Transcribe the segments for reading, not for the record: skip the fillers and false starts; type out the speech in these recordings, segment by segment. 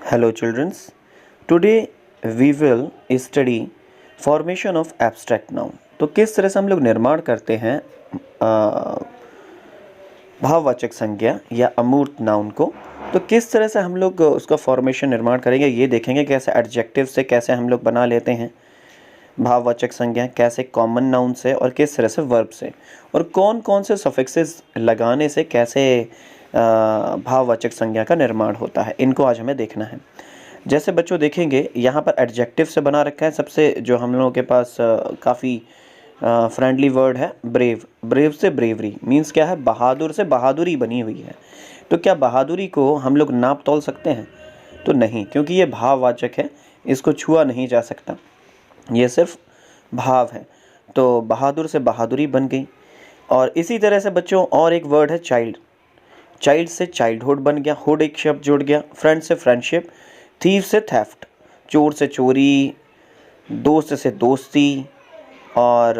Hello children. Today we will study formation of abstract noun. तो किस तरह से हम लोग निर्माण करते हैं भाववाचक संज्ञा या अमूर्त नाउन को। तो किस तरह से हम लोग उसका फॉर्मेशन निर्माण करेंगे ये देखेंगे। कैसे एडजेक्टिव से कैसे हम लोग बना लेते हैं भाववाचक संज्ञा, कैसे कॉमन नाउन से और किस तरह से वर्ब से, और कौन कौन से सफिक्सेस लगाने से कैसे भाववाचक संज्ञा का निर्माण होता है, इनको आज हमें देखना है। जैसे बच्चों देखेंगे यहाँ पर एडजेक्टिव से बना रखा है। सबसे जो हम लोगों के पास काफ़ी फ्रेंडली वर्ड है ब्रेव। ब्रेव से ब्रेवरी मीन्स क्या है, बहादुर से बहादुरी बनी हुई है। तो क्या बहादुरी को हम लोग नाप तोल सकते हैं? तो नहीं, क्योंकि ये भाववाचक है, इसको छुआ नहीं जा सकता, ये सिर्फ भाव है। तो बहादुर से बहादुरी बन गई। और इसी तरह से बच्चों और एक वर्ड है चाइल्ड। चाइल्ड से चाइल्डहुड बन गया, हुड एक शब्द जुड़ गया, फ्रेंड से फ्रेंडशिप, थीफ से थेफ्ट, चोर से चोरी, दोस्त से दोस्ती, और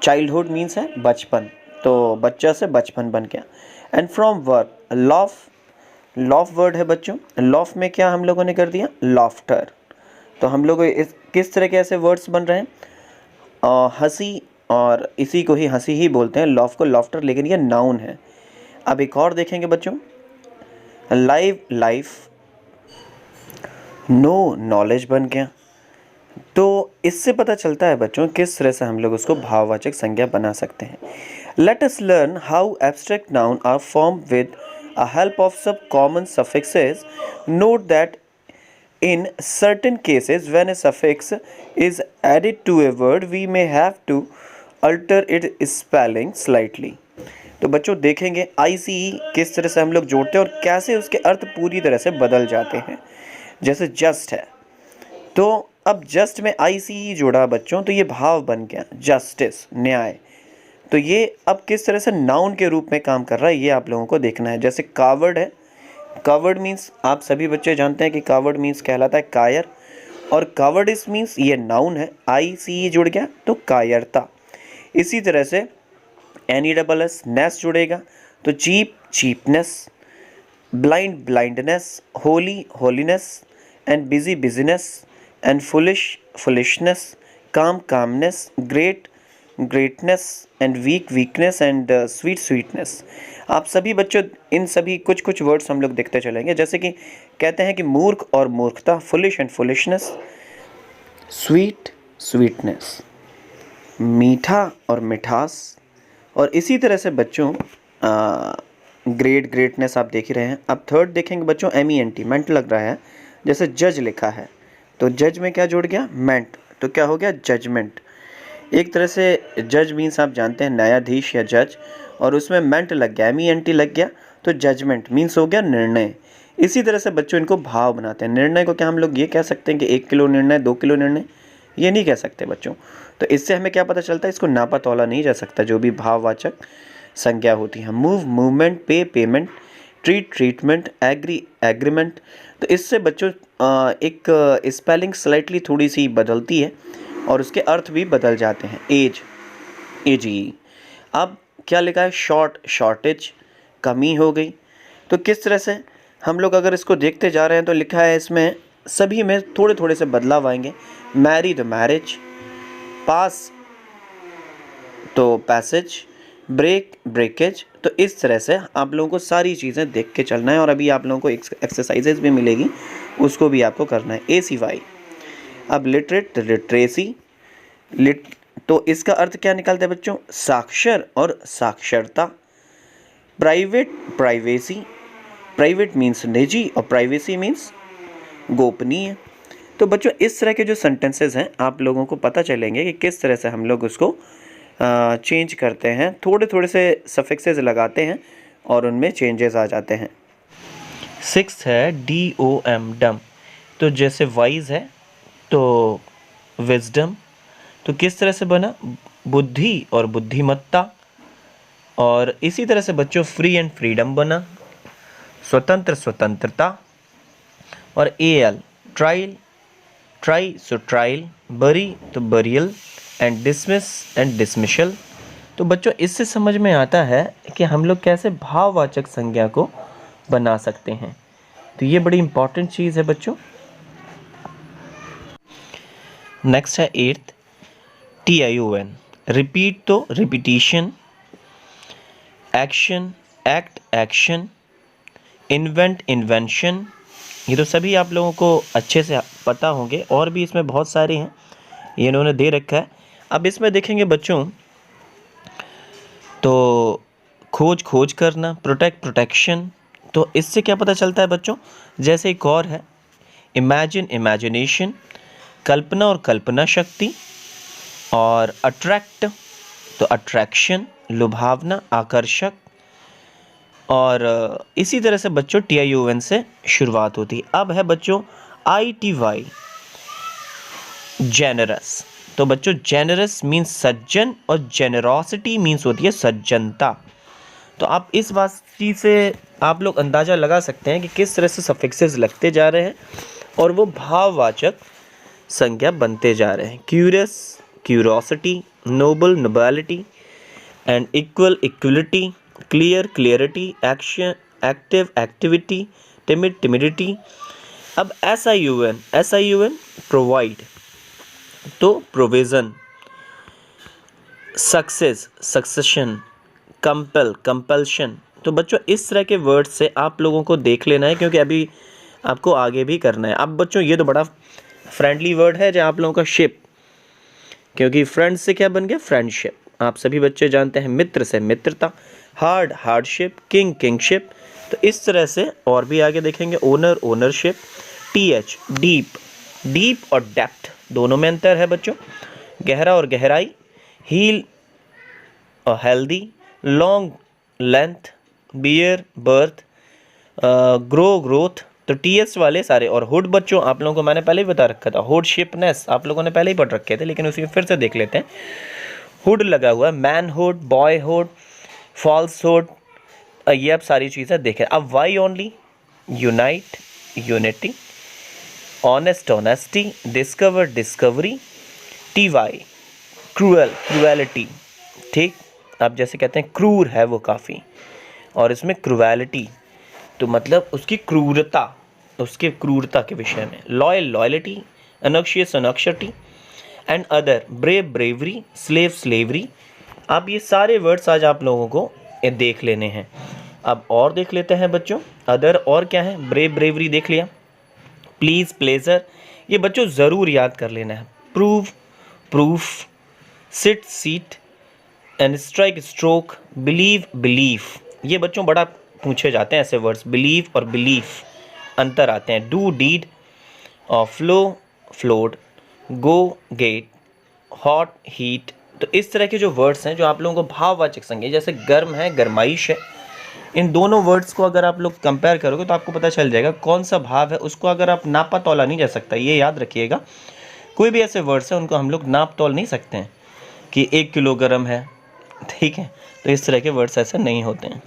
चाइल्डहुड मीन्स है बचपन, तो बच्चा से बचपन बन गया। And from verb loaf, loaf word है बच्चों। लॉफ में क्या हम लोगों ने कर दिया, लॉफ्टर। तो हम लोग किस तरह के ऐसे वर्ड्स बन रहे हैं, हंसी, और इसी को ही हंसी ही बोलते हैं, लॉफ को लॉफ्टर, लेकिन ये नाउन है। अब एक और देखेंगे बच्चों, लाइव लाइफ, नो नॉलेज बन गया। तो इससे पता चलता है बच्चों किस तरह से हम लोग उसको भाववाचक संज्ञा बना सकते हैं। Let us learn how abstract noun are form with a help of some common suffixes. Note that in certain cases when a suffix is added to a word we may have to alter its spelling slightly। तो बच्चों देखेंगे ICE किस तरह से हम लोग जोड़ते हैं और कैसे उसके अर्थ पूरी तरह से बदल जाते हैं। जैसे जस्ट है, तो अब जस्ट में ICE जोड़ा बच्चों, तो ये भाव बन गया जस्टिस, न्याय। तो ये अब किस तरह से नाउन के रूप में काम कर रहा है ये आप लोगों को देखना है। जैसे कावर्ड है, कावर्ड मीन्स आप सभी बच्चे जानते हैं कि कावर्ड मीन्स कहलाता है कायर, और कावर्डिस मीन्स ये नाउन है, ICE जुड़ गया तो कायरता। इसी तरह से NESS नेस जुड़ेगा तो cheap cheapness, blind blindness, holy holiness, and busy business, and foolish foolishness, calm calmness, great greatness, and weak weakness, and sweet sweetness. आप सभी बच्चों इन सभी कुछ कुछ वर्ड्स हम लोग देखते चलेंगे। जैसे कि कहते हैं कि मूर्ख और मूर्खता, foolish and foolishness, sweet sweetness, मीठा और मिठास। और इसी तरह से बच्चों ग्रेट ग्रेटनेस आप देख ही रहे हैं। अब थर्ड देखेंगे बच्चों MENT, मेंट लग रहा है। जैसे जज लिखा है तो जज में क्या जुड़ गया, मेंट, तो क्या हो गया जजमेंट। एक तरह से जज मीन्स आप जानते हैं न्यायाधीश या जज, और उसमें मेंट लग गया, MENT लग गया, तो जजमेंट मीन्स हो गया निर्णय। इसी तरह से बच्चों इनको भाव बनाते हैं। निर्णय को क्या हम लोग ये कह सकते हैं कि 1 किलो निर्णय, 2 किलो निर्णय, ये नहीं कह सकते बच्चों। तो इससे हमें क्या पता चलता है, इसको नापा तोला नहीं जा सकता जो भी भाववाचक संज्ञा होती है। Move movement, pay payment, treat treatment, agree agreement. तो इससे बच्चों एक स्पेलिंग स्लाइटली थोड़ी सी बदलती है और उसके अर्थ भी बदल जाते हैं। Age AGE। अब क्या लिखा है, शॉर्ट शॉर्टेज, कमी हो गई। तो किस तरह से हम लोग अगर इसको देखते जा रहे हैं तो लिखा है इसमें सभी में थोड़े थोड़े से बदलाव आएंगे। मैरी तो मैरिज, पास तो पैसेज, ब्रेक ब्रेकेज। तो इस तरह से आप लोगों को सारी चीज़ें देख के चलना है, और अभी आप लोगों को एक्सरसाइजेज भी मिलेगी, उसको भी आपको करना है। ACY। अब लिटरेट लिटरेसी, तो इसका अर्थ क्या निकलता है बच्चों, साक्षर और साक्षरता। प्राइवेट प्राइवेसी, प्राइवेट मीन्स निजी और प्राइवेसी मीन्स गोपनीय। तो बच्चों इस तरह के जो सेंटेंसेस हैं आप लोगों को पता चलेंगे कि किस तरह से हम लोग उसको चेंज करते हैं, थोड़े थोड़े से सफिक्सेस लगाते हैं और उनमें चेंजेस आ जाते हैं। 6 है DOM डम, तो जैसे वाइज है तो विजडम, तो किस तरह से बना, बुद्धि और बुद्धिमत्ता। और इसी तरह से बच्चों फ्री एंड फ्रीडम बना, स्वतंत्र स्वतंत्रता। और AL trial, try so trial, बरी तो बरियल, एंड डिसमिस एंड डिसमिशल। तो बच्चों इससे समझ में आता है कि हम लोग कैसे भाववाचक संज्ञा को बना सकते हैं। तो ये बड़ी इंपॉर्टेंट चीज़ है बच्चों। नेक्स्ट है 8th TION। रिपीट तो repetition, action act action, invent invention, ये तो सभी आप लोगों को अच्छे से पता होंगे, और भी इसमें बहुत सारे हैं, ये इन्होंने दे रखा है। अब इसमें देखेंगे बच्चों तो खोज खोज करना, प्रोटेक्ट प्रोटेक्शन, तो इससे क्या पता चलता है बच्चों, जैसे एक और है इमेजिन इमेजिनेशन, कल्पना और कल्पना शक्ति, और अट्रैक्ट तो अट्रैक्शन, लुभावना, आकर्षक, और इसी तरह से बच्चों TION से शुरुआत होती है। अब है बच्चों ITY जेनरस। तो बच्चों जेनरस मीन्स सज्जन और जेनरोसिटी मीन्स होती है सज्जनता। तो आप इस बात चीज़ से आप लोग अंदाज़ा लगा सकते हैं कि किस तरह से सफिक्सेस लगते जा रहे हैं और वो भाववाचक संज्ञा बनते जा रहे हैं। Curious curiosity, noble nobility, and equal equality, clear clarity, action active activity, timid timidity. अब SION प्रोवाइड तो provision, success succession, compel compulsion. तो बच्चों इस तरह के वर्ड से आप लोगों को देख लेना है, क्योंकि अभी आपको आगे भी करना है। अब बच्चों ये तो बड़ा फ्रेंडली वर्ड है जो आप लोगों का शिप, क्योंकि फ्रेंड से क्या बन गया फ्रेंडशिप, आप सभी बच्चे जानते हैं। मित्र से मित्रता, हार्ड हार्डशिप, किंग किंगशिप। तो इस तरह से और भी आगे देखेंगे, owner ownership, TH deep, deep और डेप्थ दोनों में अंतर है बच्चों। गहरा और गहराई, हील और healthy, long length, bear birth, grow growth. तो TS वाले सारे, और हुड बच्चों आप लोगों को मैंने पहले ही बता रखा था, हुड शिपनेस आप लोगों ने पहले ही पढ़ रखे थे, लेकिन उसी में फिर से देख लेते हैं। हुड लगा हुआ है, मैनहुड, बॉयहुड, फॉल्सहुड, ये अब सारी चीज़ें देखें। अब Y only, unite unity, honest honesty, discover discovery, TY cruel cruelty. ठीक, आप जैसे कहते हैं क्रूर है वो काफ़ी, और इसमें क्रूएलिटी तो मतलब उसकी क्रूरता, उसके क्रूरता के विषय में। Loyal loyalty, anxious anxiety, and other brave bravery, slave slavery. अब ये सारे वर्ड्स आज आप लोगों को ये देख लेने हैं। अब और देख लेते हैं बच्चों, अदर और क्या है, ब्रेव ब्रेवरी देख लिया, प्लीज़ प्लेजर, ये बच्चों ज़रूर याद कर लेना है। Prove proof, sit seat, and strike stroke, believe belief. ये बच्चों बड़ा पूछे जाते हैं ऐसे वर्ड्स, बिलीव और बिलीफ अंतर आते हैं। डू डीड, और फ्लो फ्लोड, गो गेट, हॉट हीट। तो इस तरह के जो वर्ड्स हैं जो आप लोगों को भाववाचक संज्ञा, जैसे गर्म है गरमाइश है, इन दोनों वर्ड्स को अगर आप लोग कंपेयर करोगे तो आपको पता चल जाएगा कौन सा भाव है। उसको अगर आप नापा तोला नहीं जा सकता, ये याद रखिएगा। कोई भी ऐसे वर्ड्स हैं उनको हम लोग नाप तोल नहीं सकते हैं कि 1 किलो गर्म है, ठीक है। तो इस तरह के वर्ड्स ऐसे नहीं होते हैं।